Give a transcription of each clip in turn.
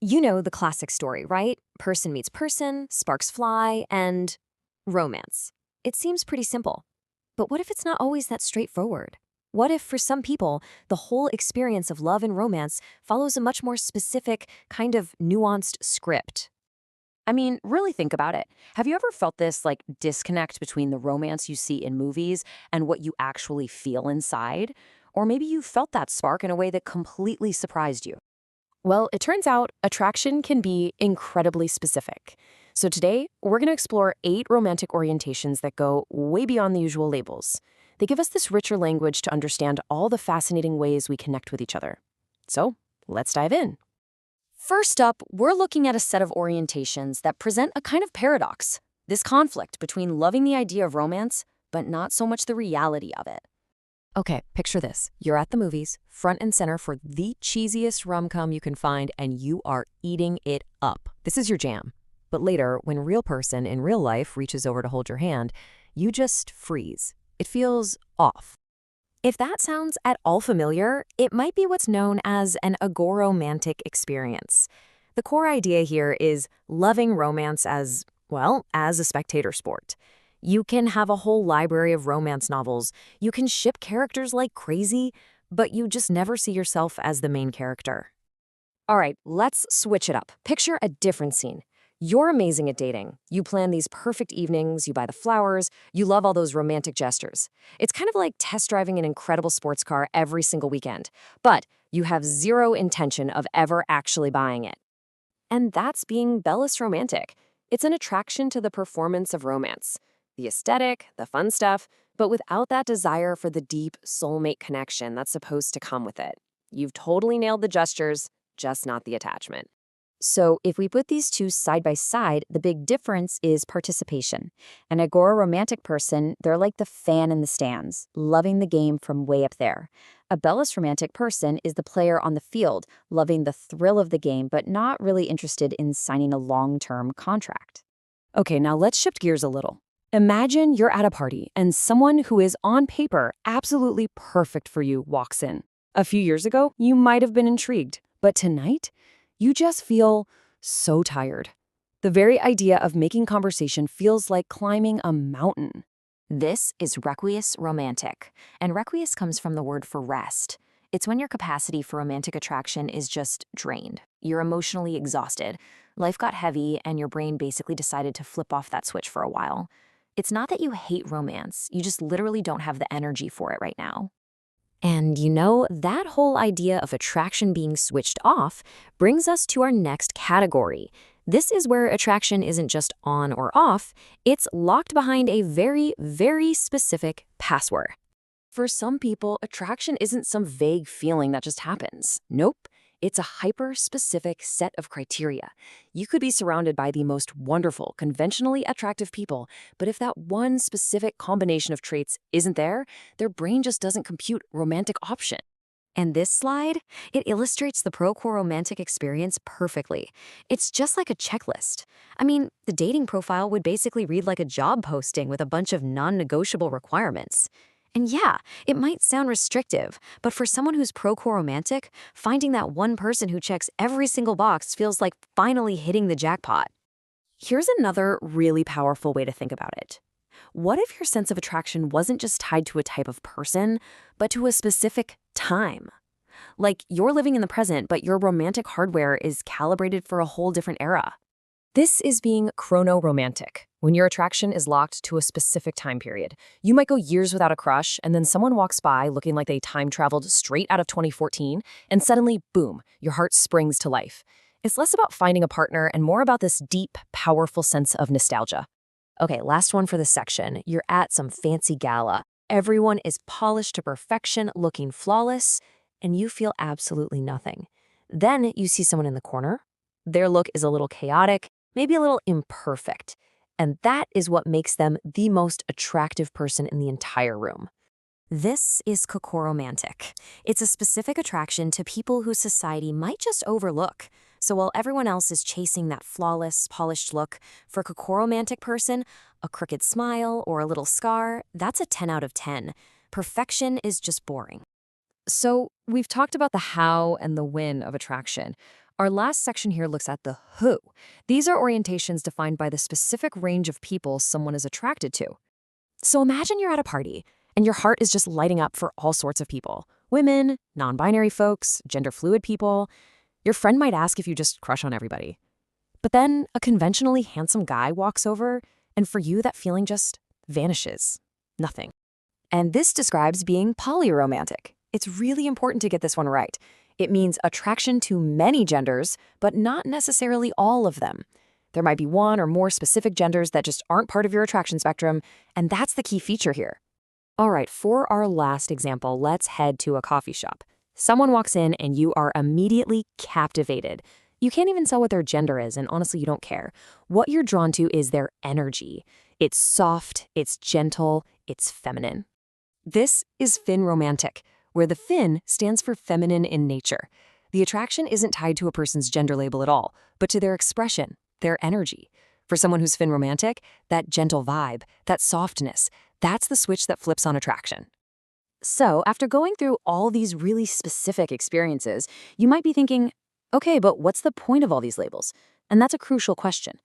You know the classic story, right? Person meets person, sparks fly, and romance. It seems pretty simple. But what if it's not always that straightforward? What if, for some people, the whole experience of love and romance follows a much more specific, kind of nuanced script? I mean, really think about it. Have you ever felt this disconnect between the romance you see in movies and what you actually feel inside? Or maybe you felt that spark in a way that completely surprised you. Well, it turns out attraction can be incredibly specific. So today, we're going to explore 8 romantic orientations that go way beyond the usual labels. They give us this richer language to understand all the fascinating ways we connect with each other. So, let's dive in. First up, we're looking at a set of orientations that present a kind of paradox. This conflict between loving the idea of romance, but not so much the reality of it. Okay, picture this. You're at the movies, front and center for the cheesiest rom-com you can find, and you are eating it up. This is your jam. But later, when a real person in real life reaches over to hold your hand, you just freeze. It feels off. If that sounds at all familiar, it might be what's known as an agoromantic experience. The core idea here is loving romance as, well, as a spectator sport. You can have a whole library of romance novels. You can ship characters like crazy, but you just never see yourself as the main character. All right, let's switch it up. Picture a different scene. You're amazing at dating. You plan these perfect evenings, you buy the flowers, you love all those romantic gestures. It's kind of like test driving an incredible sports car every single weekend, but you have zero intention of ever actually buying it. And that's being bellis romantic. It's an attraction to the performance of romance, the aesthetic, the fun stuff, but without that desire for the deep soulmate connection that's supposed to come with it. You've totally nailed the gestures, just not the attachment. So if we put these two side by side, the big difference is participation. An agoromantic person, they're like the fan in the stands, loving the game from way up there. A bellis romantic person is the player on the field, loving the thrill of the game, but not really interested in signing a long-term contract. Okay, now let's shift gears a little. Imagine you're at a party and someone who is on paper absolutely perfect for you walks in. A few years ago, you might have been intrigued, but tonight, you just feel so tired. The very idea of making conversation feels like climbing a mountain. This is Requromantic, and requies comes from the word for rest. It's when your capacity for romantic attraction is just drained. You're emotionally exhausted. Life got heavy, and your brain basically decided to flip off that switch for a while. It's not that you hate romance, you just literally don't have the energy for it right now. And you know, that whole idea of attraction being switched off brings us to our next category. This is where attraction isn't just on or off, it's locked behind a very, very specific password. For some people, attraction isn't some vague feeling that just happens. Nope. It's a hyper-specific set of criteria. You could be surrounded by the most wonderful, conventionally attractive people, but if that one specific combination of traits isn't there, their brain just doesn't compute romantic option. And this slide, it illustrates the pro-romantic experience perfectly. It's just like a checklist. I mean, the dating profile would basically read like a job posting with a bunch of non-negotiable requirements. And yeah, it might sound restrictive, but for someone who's pro-romantic, finding that one person who checks every single box feels like finally hitting the jackpot. Here's another really powerful way to think about it. What if your sense of attraction wasn't just tied to a type of person, but to a specific time? Like you're living in the present, but your romantic hardware is calibrated for a whole different era. This is being chronoromantic, when your attraction is locked to a specific time period. You might go years without a crush, and then someone walks by looking like they time-traveled straight out of 2014, and suddenly, boom, your heart springs to life. It's less about finding a partner and more about this deep, powerful sense of nostalgia. Okay, last one for this section. You're at some fancy gala. Everyone is polished to perfection, looking flawless, and you feel absolutely nothing. Then you see someone in the corner. Their look is a little chaotic, maybe a little imperfect, and that is what makes them the most attractive person in the entire room. This is Agoromantic. It's a specific attraction to people whose society might just overlook. So while everyone else is chasing that flawless, polished look, for a Agoromantic person, a crooked smile or a little scar, that's a 10 out of 10. Perfection is just boring. So we've talked about the how and the when of attraction. Our last section here looks at the who. These are orientations defined by the specific range of people someone is attracted to. So imagine you're at a party, and your heart is just lighting up for all sorts of people. Women, non-binary folks, gender-fluid people. Your friend might ask if you just crush on everybody. But then a conventionally handsome guy walks over, and for you that feeling just vanishes. Nothing. And this describes being polyromantic. It's really important to get this one right. It means attraction to many genders, but not necessarily all of them. There might be one or more specific genders that just aren't part of your attraction spectrum, and that's the key feature here. All right, for our last example, let's head to a coffee shop. Someone walks in and you are immediately captivated. You can't even tell what their gender is, and honestly, you don't care. What you're drawn to is their energy. It's soft, it's gentle, it's feminine. This is Chronoromantic, where the Phin stands for feminine in nature. The attraction isn't tied to a person's gender label at all, but to their expression, their energy. For someone who's Chronoromantic, that gentle vibe, that softness, that's the switch that flips on attraction. So, after going through all these really specific experiences, you might be thinking, okay, but what's the point of all these labels? And that's a crucial question.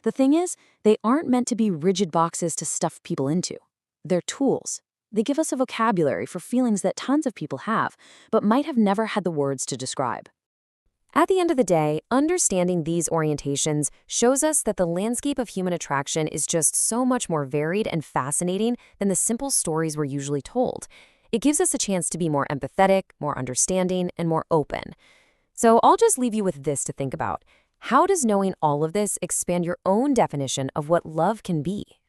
The thing is, they aren't meant to be rigid boxes to stuff people into. They're tools. They give us a vocabulary for feelings that tons of people have, but might have never had the words to describe. At the end of the day, understanding these orientations shows us that the landscape of human attraction is just so much more varied and fascinating than the simple stories we're usually told. It gives us a chance to be more empathetic, more understanding, and more open. So I'll just leave you with this to think about. How does knowing all of this expand your own definition of what love can be?